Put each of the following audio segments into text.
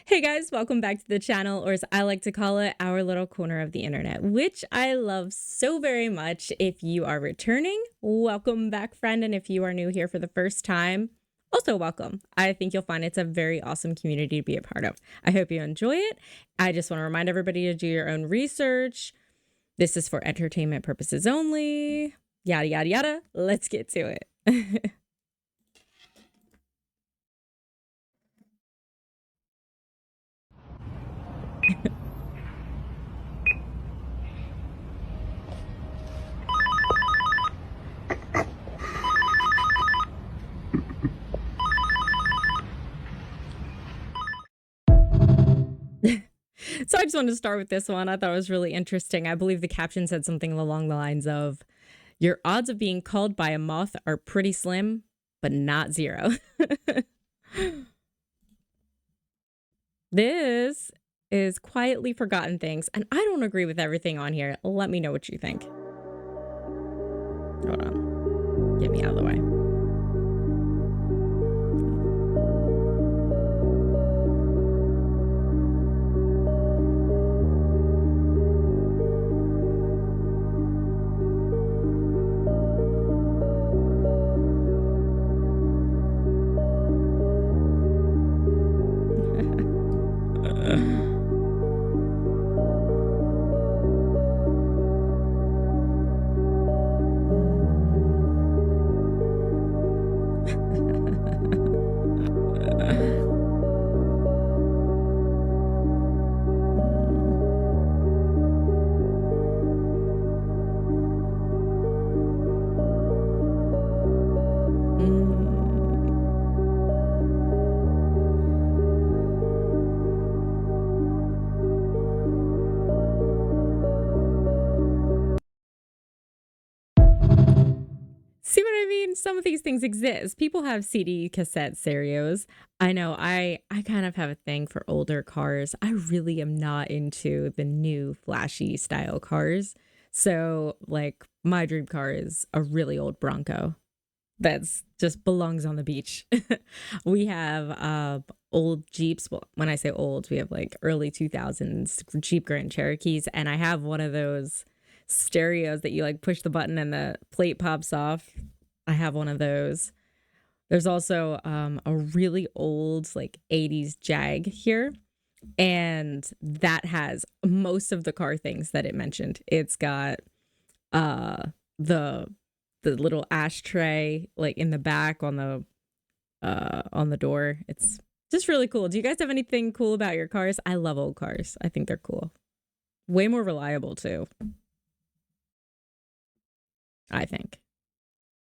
Hey guys, welcome back to the channel, or as I like to call it, our little corner of the internet, which I love so very much. If you are returning, welcome back, friend. And if you are new here for the first time, also welcome. I think you'll find it's a very awesome community to be a part of. I hope you enjoy it. I just want to remind everybody to do your own research. This is for entertainment purposes only. Yada, yada, yada. Let's get to it. So I just wanted to start with this one. I thought it was really interesting. I believe the caption said something along the lines of, your odds of being called by a moth are pretty slim, but not zero. This is quietly forgotten things, and I don't agree with everything on here. Let me know what you think. Hold on. Get me out of the way. See what I mean? Some of these things exist. People have CD cassette stereos. I know I kind of have a thing for older cars. I really am not into the new flashy style cars. So like my dream car is a really old Bronco that's just belongs on the beach. We have old Jeeps. Well, when I say old, we have like early 2000s Jeep Grand Cherokees, and I have one of those stereos that you like push the button and the plate pops off. I have one of those. There's also a really old like 80s Jag here, and that has most of the car things that it mentioned. It's got uh the little ashtray like in the back on the door. It's just really cool. Do you guys have anything cool about your cars? I love old cars. I think they're cool. Way more reliable too, I think.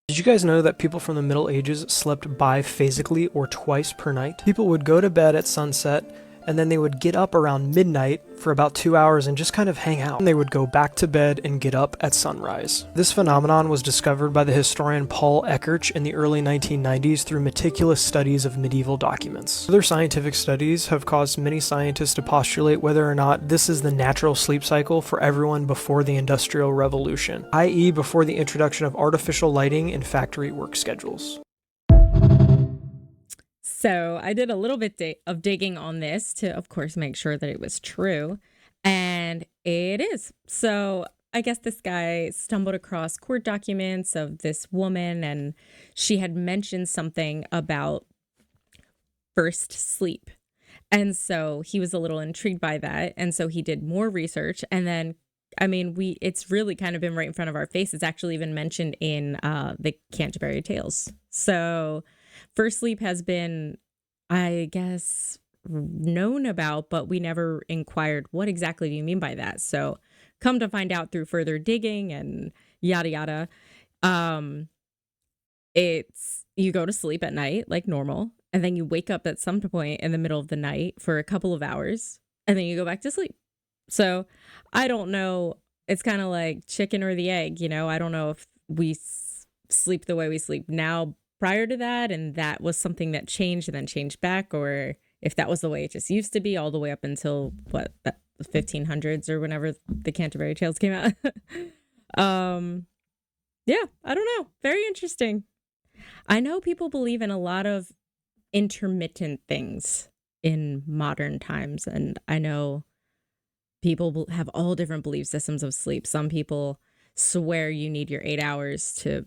Did you guys know that people from the Middle Ages slept biphasically or twice per night? People would go to bed at sunset, and then they would get up around midnight for about 2 hours and just kind of hang out. And they would go back to bed and get up at sunrise. This phenomenon was discovered by the historian Paul Eckerch in the early 1990s through meticulous studies of medieval documents. Other scientific studies have caused many scientists to postulate whether or not this is the natural sleep cycle for everyone before the Industrial Revolution, i.e. before the introduction of artificial lighting and factory work schedules. So I did a little bit of digging on this to, of course, make sure that it was true. And it is. So I guess this guy stumbled across court documents of this woman, and she had mentioned something about first sleep. And so he was a little intrigued by that. And so he did more research. And then, I mean, it's really kind of been right in front of our face. It's actually even mentioned in the Canterbury Tales. So first sleep has been, I guess, known about, but we never inquired what exactly do you mean by that. So come to find out through further digging and yada yada. It's you go to sleep at night like normal, and then you wake up at some point in the middle of the night for a couple of hours, and then you go back to sleep. So I don't know. It's kind of like chicken or the egg, you know? I don't know if we sleep the way we sleep now prior to that, and that was something that changed and then changed back, or if that was the way it just used to be all the way up until what, the 1500s or whenever the Canterbury Tales came out. Yeah, I don't know. Very interesting. I know people believe in a lot of intermittent things. in modern times. And I know people have all different belief systems of sleep. Some people swear you need your 8 hours to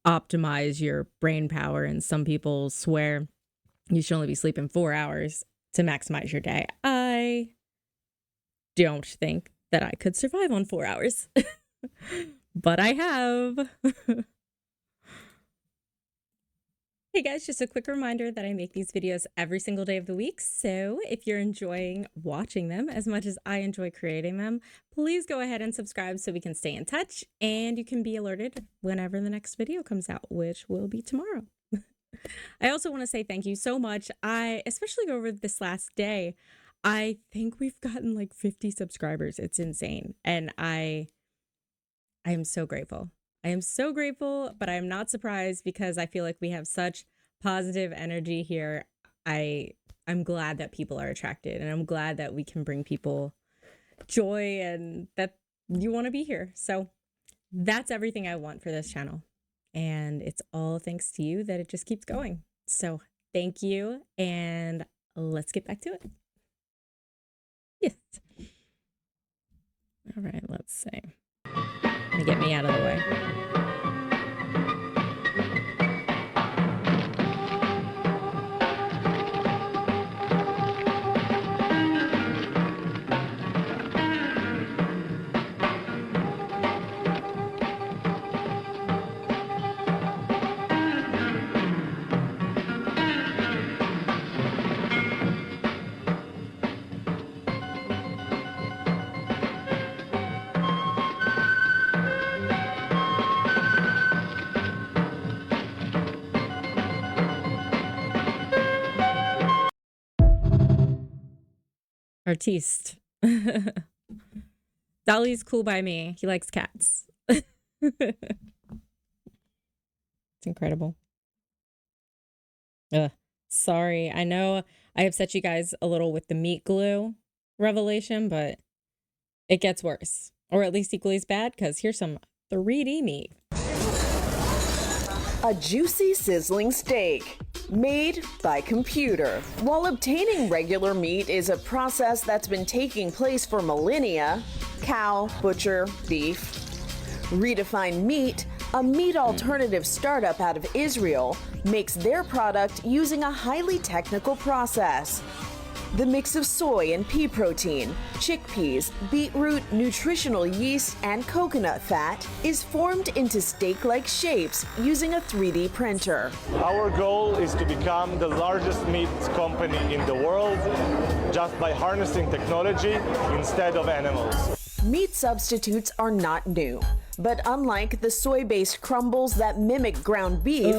optimize your brain power, and some people swear you should only be sleeping 4 hours to maximize your day. I don't think that I could survive on 4 hours, but I have. Hey guys, just a quick reminder that I make these videos every single day of the week. So if you're enjoying watching them as much as I enjoy creating them, please go ahead and subscribe so we can stay in touch and you can be alerted whenever the next video comes out, which will be tomorrow. I also want to say thank you so much. Especially over this last day, I think we've gotten like 50 subscribers. It's insane. And I am so grateful. I am so grateful, but I am not surprised because I feel like we have such positive energy here. I'm glad that people are attracted, and I'm glad that we can bring people joy and that you want to be here. So that's everything I want for this channel. And it's all thanks to you that it just keeps going. So thank you, and let's get back to it. Yes. All right, let's see. Get me out of the way. Artiste. Dali's cool by me. He likes cats. It's incredible. Sorry. I know I upset you guys a little with the meat glue revelation, but it gets worse. Or at least equally as bad, because here's some 3D meat. A juicy, sizzling steak made by computer. While obtaining regular meat is a process that's been taking place for millennia, cow, butcher, beef. Redefined Meat, a meat alternative startup out of Israel, makes their product using a highly technical process. The mix of soy and pea protein, chickpeas, beetroot, nutritional yeast, and coconut fat is formed into steak-like shapes using a 3D printer. Our goal is to become the largest meat company in the world just by harnessing technology instead of animals. Meat substitutes are not new, but unlike the soy-based crumbles that mimic ground beef,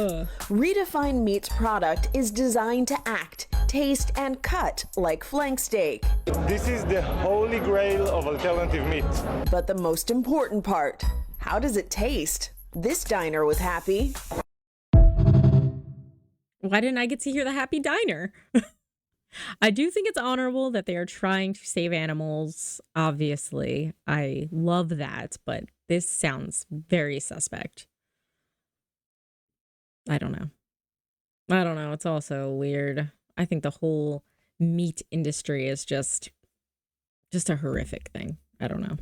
Redefined Meat's product is designed to act, taste, and cut like flank steak. This is the holy grail of alternative meat. But the most important part, how does it taste? This diner was happy. Why didn't I get to hear the happy diner? I do think it's honorable that they are trying to save animals. Obviously, I love that, but this sounds very suspect. I don't know. It's also weird. I think the whole meat industry is just a horrific thing. I don't know.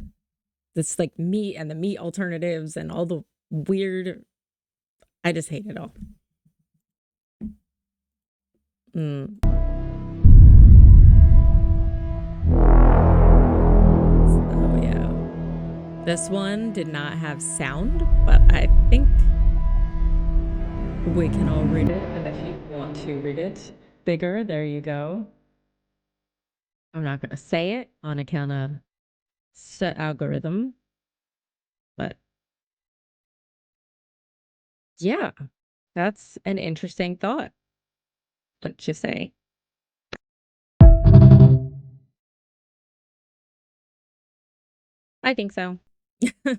It's like meat and the meat alternatives and all the weird. I just hate it all. Oh yeah. This one did not have sound, but I think we can all read it. And if you want to read it bigger, there you go. I'm not going to say it on account of set algorithm, but yeah, that's an interesting thought. Don't you say? I think so. All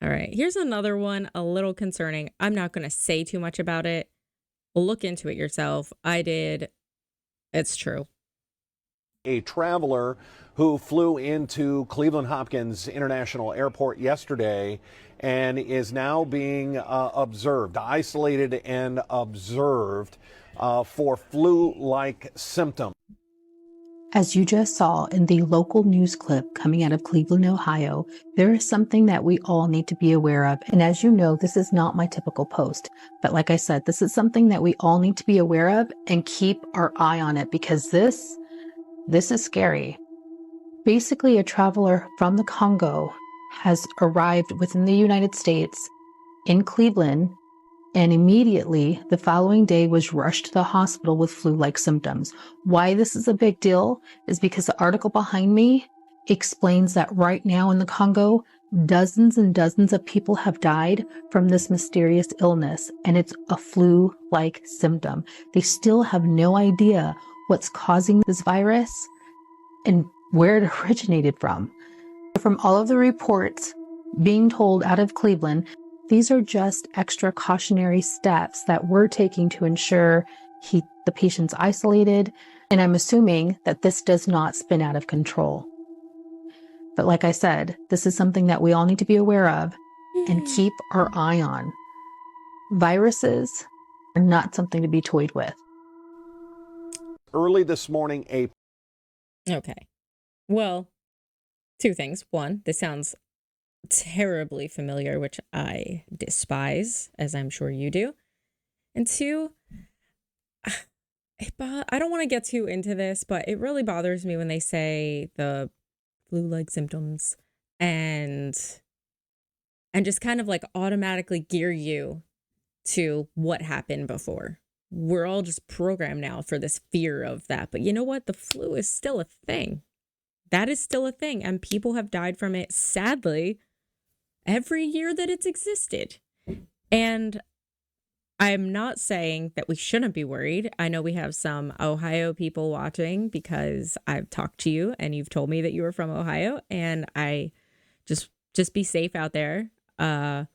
right, here's another one, a little concerning. I'm not going to say too much about it. Look into it yourself. I did. It's true. A traveler who flew into Cleveland Hopkins International Airport yesterday and is now being observed, isolated and observed for flu-like symptoms. As you just saw in the local news clip coming out of Cleveland, Ohio, there is something that we all need to be aware of. And as you know, this is not my typical post. But like I said, this is something that we all need to be aware of and keep our eye on it, because this is scary. Basically, a traveler from the Congo has arrived within the United States in Cleveland, and immediately the following day was rushed to the hospital with flu-like symptoms. Why this is a big deal is because the article behind me explains that right now in the Congo, dozens and dozens of people have died from this mysterious illness, and it's a flu-like symptom. They still have no idea what's causing this virus and where it originated from. From all of the reports being told out of Cleveland, these are just extra cautionary steps that we're taking to ensure the patient's isolated, and I'm assuming that this does not spin out of control. But like I said, this is something that we all need to be aware of and keep our eye on. Viruses are not something to be toyed with. Early this morning, Okay. Well, two things. One, this sounds terribly familiar, which I despise, as I'm sure you do. And two, I don't want to get too into this, but it really bothers me when they say the flu-like symptoms and just kind of like automatically gear you to what happened before. We're all just programmed now for this fear of that. But you know what? The flu is still a thing. That is still a thing. And people have died from it, sadly, every year that it's existed. And I'm not saying that we shouldn't be worried. I know we have some Ohio people watching because I've talked to you and you've told me that you were from Ohio, and I just be safe out there. But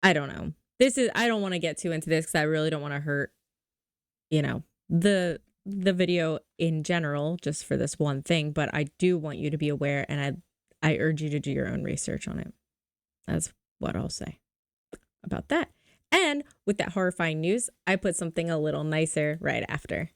I don't know. I don't want to get too into this because I really don't want to hurt, the video in general, just for this one thing. But I do want you to be aware, and I urge you to do your own research on it. That's what I'll say about that. And with that horrifying news, I put something a little nicer right after.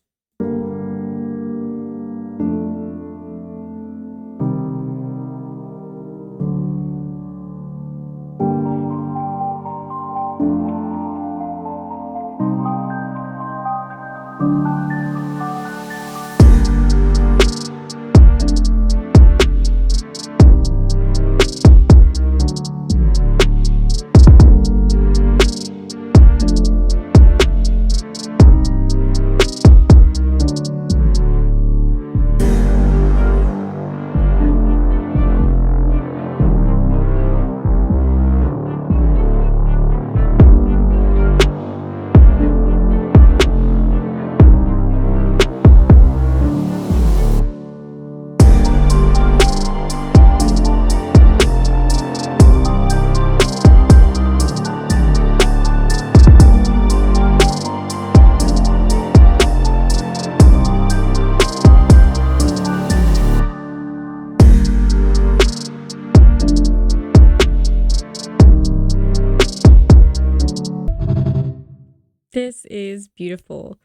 This is beautiful.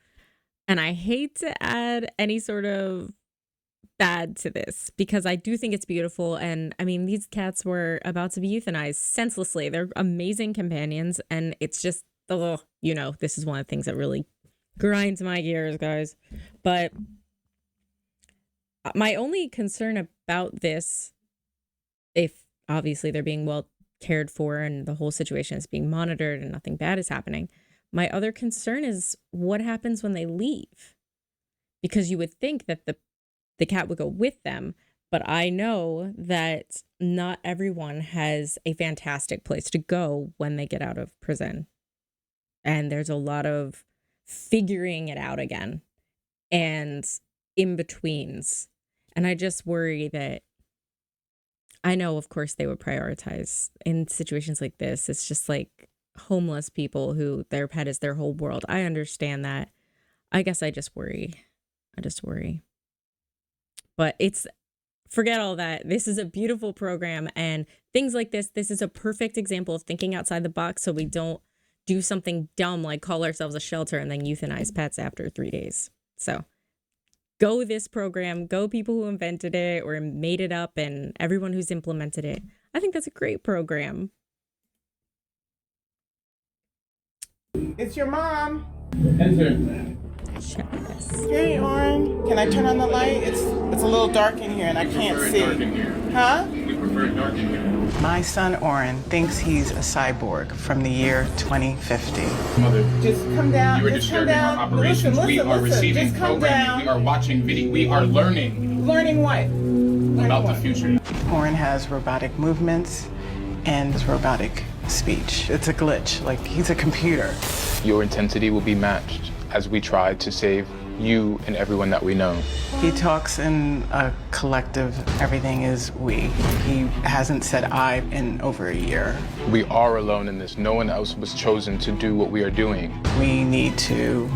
And I hate to add any sort of bad to this because I do think it's beautiful. And I mean, these cats were about to be euthanized senselessly. They're amazing companions. And it's just, this is one of the things that really grinds my gears, guys. But my only concern about this, if obviously they're being well cared for and the whole situation is being monitored and nothing bad is happening, my other concern is what happens when they leave, because you would think that the cat would go with them. But I know that not everyone has a fantastic place to go when they get out of prison. And there's a lot of figuring it out again and in-betweens. And I just worry that, I know, of course, they would prioritize in situations like this. It's just like homeless people who their pet is their whole world. I understand that. I guess I just worry. But forget all that. This is a beautiful program, and things like this is a perfect example of thinking outside the box so we don't do something dumb like call ourselves a shelter and then euthanize pets after 3 days. So go this program, go people who invented it or made it up and everyone who's implemented it. I think that's a great program. It's your mom. Enter. Check this. Hey, Oren. Can I turn on the light? It's a little dark in here and I can't see. Dark in here. Huh? We prefer dark in here. My son Oren thinks he's a cyborg from the year 2050. Mother, Just come down. you are Just come disturbing our down. operations. We are receiving Just come programming. down. We are watching video. We are learning Learning what? Learning about what? the future. Oren has robotic movements and robotic speech. It's a glitch. Like he's a computer. Your intensity will be matched as we try to save you and everyone that we know. He talks in a collective, everything is we. He hasn't said I in over a year. We are alone in this. No one else was chosen to do what we are doing. We need to,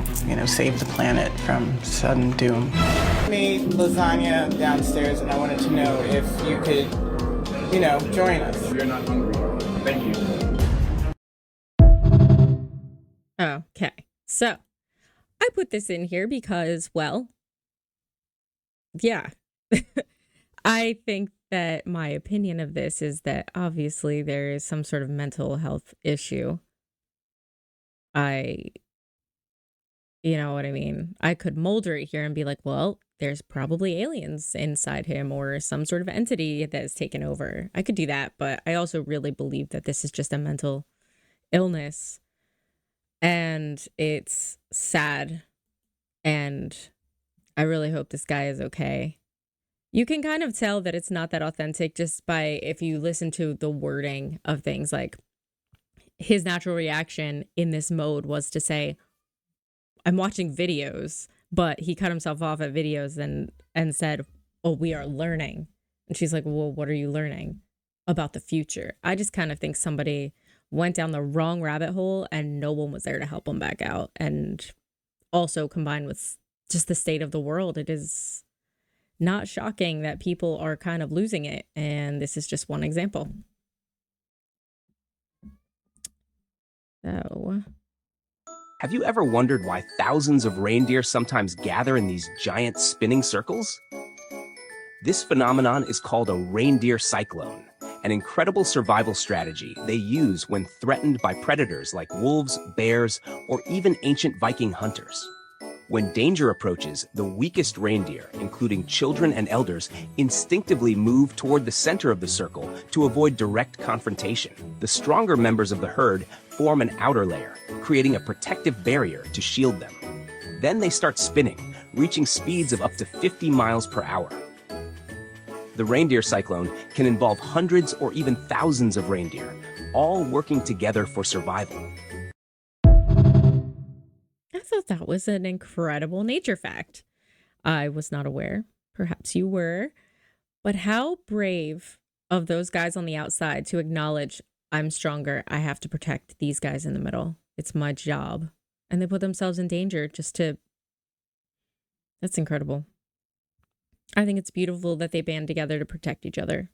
save the planet from sudden doom. I made lasagna downstairs and I wanted to know if you could, join us. We are not hungry. Thank you. Okay. So I put this in here because, well, yeah. I think that my opinion of this is that obviously there is some sort of mental health issue. You know what I mean? I could molder it here and be like, well, there's probably aliens inside him or some sort of entity that has taken over. I could do that, but I also really believe that this is just a mental illness. And it's sad. And I really hope this guy is okay. You can kind of tell that it's not that authentic just by if you listen to the wording of things. Like his natural reaction in this mode was to say, I'm watching videos, but he cut himself off at videos and said, oh, we are learning. And she's like, well, what are you learning about the future? I just kind of think somebody went down the wrong rabbit hole and no one was there to help them back out. And also combined with just the state of the world, it is not shocking that people are kind of losing it. And this is just one example. So, have you ever wondered why thousands of reindeer sometimes gather in these giant spinning circles? This phenomenon is called a reindeer cyclone, an incredible survival strategy they use when threatened by predators like wolves, bears, or even ancient Viking hunters. When danger approaches, the weakest reindeer, including children and elders, instinctively move toward the center of the circle to avoid direct confrontation. The stronger members of the herd form an outer layer, creating a protective barrier to shield them. Then they start spinning, reaching speeds of up to 50 miles per hour. The reindeer cyclone can involve hundreds or even thousands of reindeer, all working together for survival. I thought that was an incredible nature fact. I was not aware. Perhaps you were. But how brave of those guys on the outside to acknowledge, I'm stronger. I have to protect these guys in the middle. It's my job. And they put themselves in danger just to... That's incredible. I think it's beautiful that they band together to protect each other.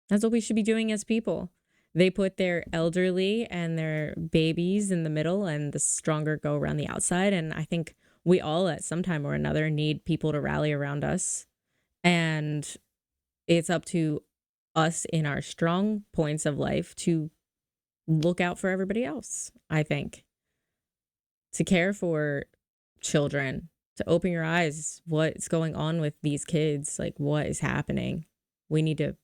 That's what we should be doing as people. They put their elderly and their babies in the middle and the stronger go around the outside. And I think we all at some time or another need people to rally around us. And it's up to us in our strong points of life to look out for everybody else, I think. To care for children, to open your eyes, what's going on with these kids, like what is happening. We need to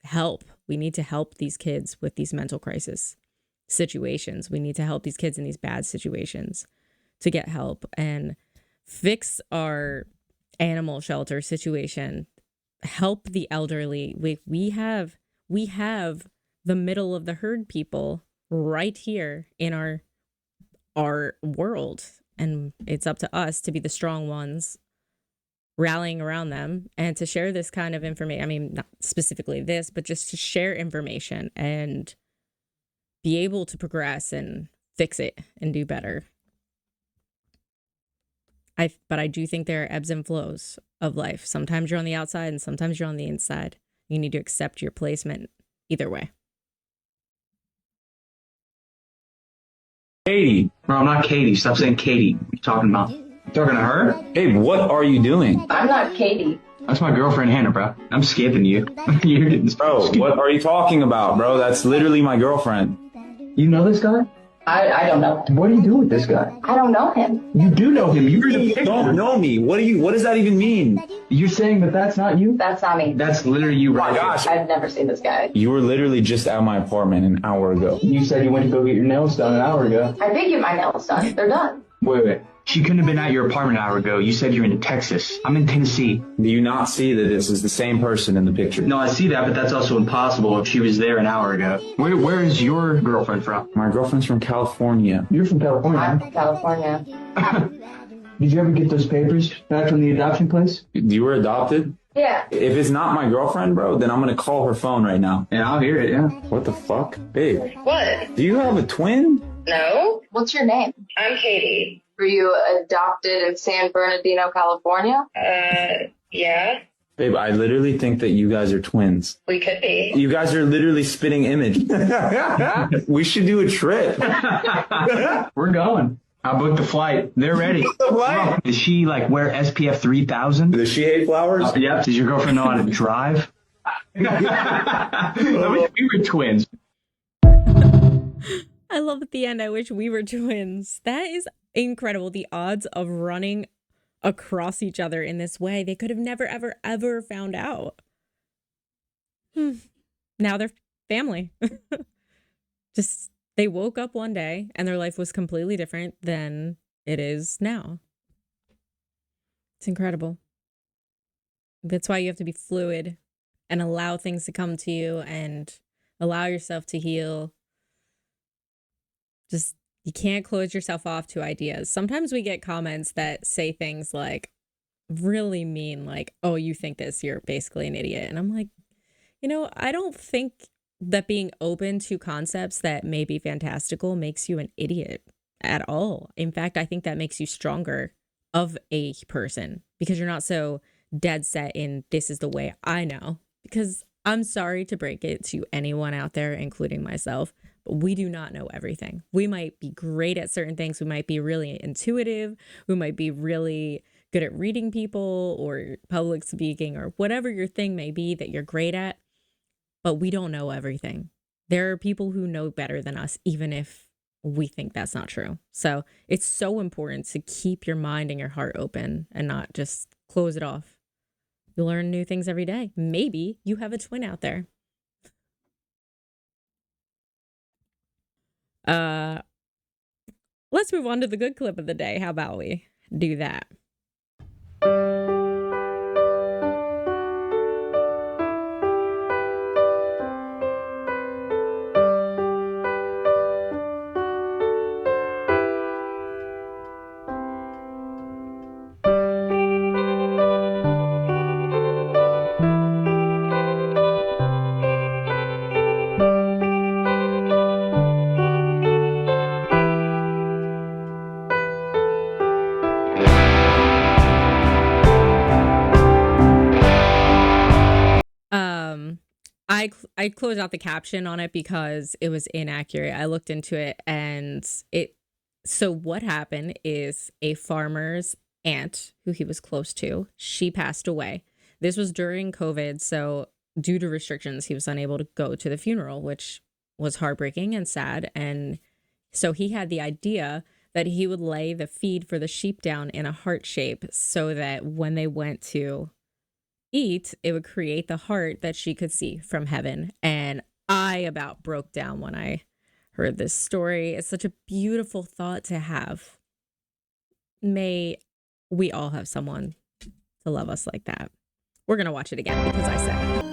help. We need to help these kids with these mental crisis situations. We need to help these kids in these bad situations to get help and fix our animal shelter situation. Help the elderly. We have the middle of the herd people right here in our world. And it's up to us to be the strong ones rallying around them and to share this kind of information. I mean, not specifically this, but just to share information and be able to progress and fix it and do better. But I do think there are ebbs and flows of life. Sometimes you're on the outside and sometimes you're on the inside. You need to accept your placement either way. Katie. No, I'm not Katie. Stop saying Katie. What are you talking about? You talking to her? Babe, what are you doing? I'm not Katie. That's my girlfriend, Hannah, bro. I'm skipping you. You're getting Bro, what are you talking about, bro? That's literally my girlfriend. You know this guy? I don't know. What do you do with this guy? I don't know him. You do know him. You don't know me. What does that even mean? You're saying that that's not you? That's not me. That's literally you right my gosh. I've never seen this guy. You were literally just at my apartment an hour ago. You said you went to go get your nails done an hour ago. I did get my nails done. They're done. Wait. She couldn't have been at your apartment an hour ago. You said you're in Texas. I'm in Tennessee. Do you not see that this is the same person in the picture? No, I see that, but that's also impossible if she was there an hour ago. Where is your girlfriend from? My girlfriend's from California. You're from California? I'm from California. Did you ever get those papers back from the adoption place? You were adopted? Yeah. If it's not my girlfriend, bro, then I'm gonna call her phone right now. Yeah, I'll hear it, yeah. What the fuck? Babe. What? Do you have a twin? No. What's your name? I'm Katie. Were you adopted in San Bernardino, California? Yeah. Babe, I literally think that you guys are twins. We could be. You guys are literally spitting image. We should do a trip. We're going. I booked the flight. They're ready. What? Does she like wear SPF 3000? Does she hate flowers? Yep. Does your girlfriend know how to drive? We were twins. I love at the end, I wish we were twins. That is incredible. The odds of running across each other in this way, they could have never, ever, ever found out. Now they're family. Just, they woke up one day and their life was completely different than it is now. It's incredible. That's why you have to be fluid and allow things to come to you and allow yourself to heal. Just, you can't close yourself off to ideas. Sometimes we get comments that say things like really mean, like, oh, you think this, you're basically an idiot. And I'm like, I don't think that being open to concepts that may be fantastical makes you an idiot at all. In fact, I think that makes you stronger of a person because you're not so dead set in this is the way I know. Because I'm sorry to break it to anyone out there, including myself, but we do not know everything. We might be great at certain things. We might be really intuitive. We might be really good at reading people or public speaking or whatever your thing may be that you're great at. But we don't know everything. There are people who know better than us, even if we think that's not true. So it's so important to keep your mind and your heart open and not just close it off. You learn new things every day. Maybe you have a twin out there. Let's move on to the good clip of the day. How about we do that? I closed out the caption on it because it was inaccurate. I looked into it and so what happened is a farmer's aunt who he was close to, she passed away. This was during COVID, so due to restrictions, he was unable to go to the funeral, which was heartbreaking and sad. And so he had the idea that he would lay the feed for the sheep down in a heart shape so that when they went to eat, it would create the heart that she could see from heaven. And I about broke down when I heard this story. It's such a beautiful thought to have. May we all have someone to love us like that. We're going to watch it again because I said it.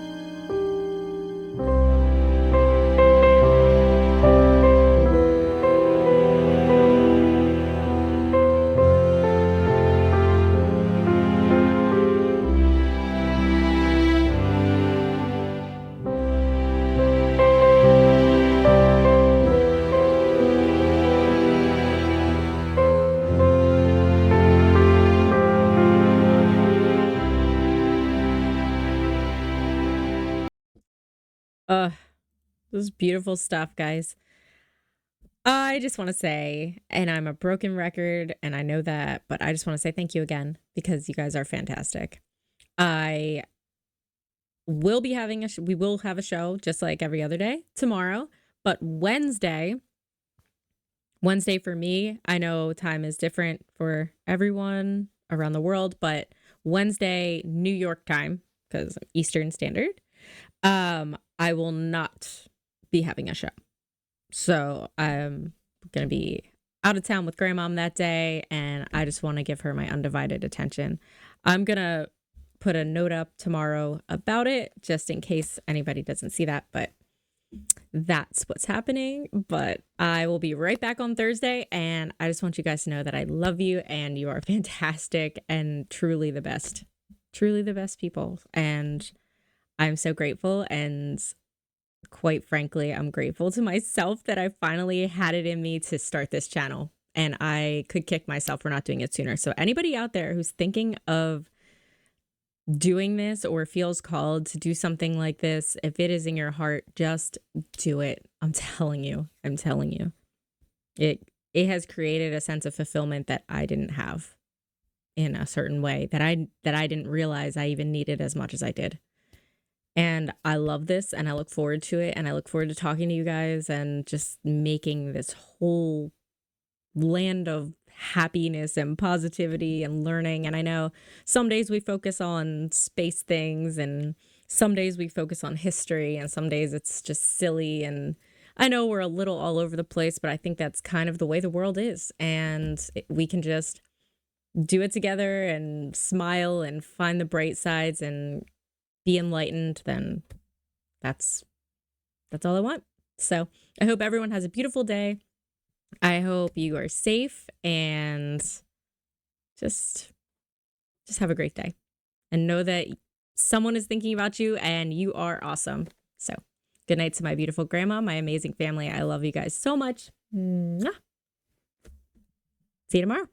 This is beautiful stuff, guys. I just want to say, and I'm a broken record, and I know that, but I just want to say thank you again because you guys are fantastic. I will be having we will have a show just like every other day tomorrow, but Wednesday for me, I know time is different for everyone around the world, but Wednesday, New York time, because Eastern Standard, I will not be having a show. So I'm going to be out of town with Grandmom that day, and I just want to give her my undivided attention. I'm going to put a note up tomorrow about it, just in case anybody doesn't see that, but that's what's happening. But I will be right back on Thursday, and I just want you guys to know that I love you, and you are fantastic, and truly the best people. And I'm so grateful, and quite frankly, I'm grateful to myself that I finally had it in me to start this channel, and I could kick myself for not doing it sooner. So anybody out there who's thinking of doing this or feels called to do something like this, if it is in your heart, just do it. I'm telling you. It has created a sense of fulfillment that I didn't have in a certain way, that I didn't realize I even needed as much as I did. And I love this, and I look forward to it, and I look forward to talking to you guys and just making this whole land of happiness and positivity and learning. And I know some days we focus on space things, and some days we focus on history, and some days it's just silly. And I know we're a little all over the place, but I think that's kind of the way the world is. And we can just do it together and smile and find the bright sides and be enlightened. Then that's all I want. So I hope everyone has a beautiful day. I hope you are safe, and just have a great day, and know that someone is thinking about you and you are awesome. So good night to my beautiful grandma, my amazing family. I love you guys so much. Mwah. See you tomorrow.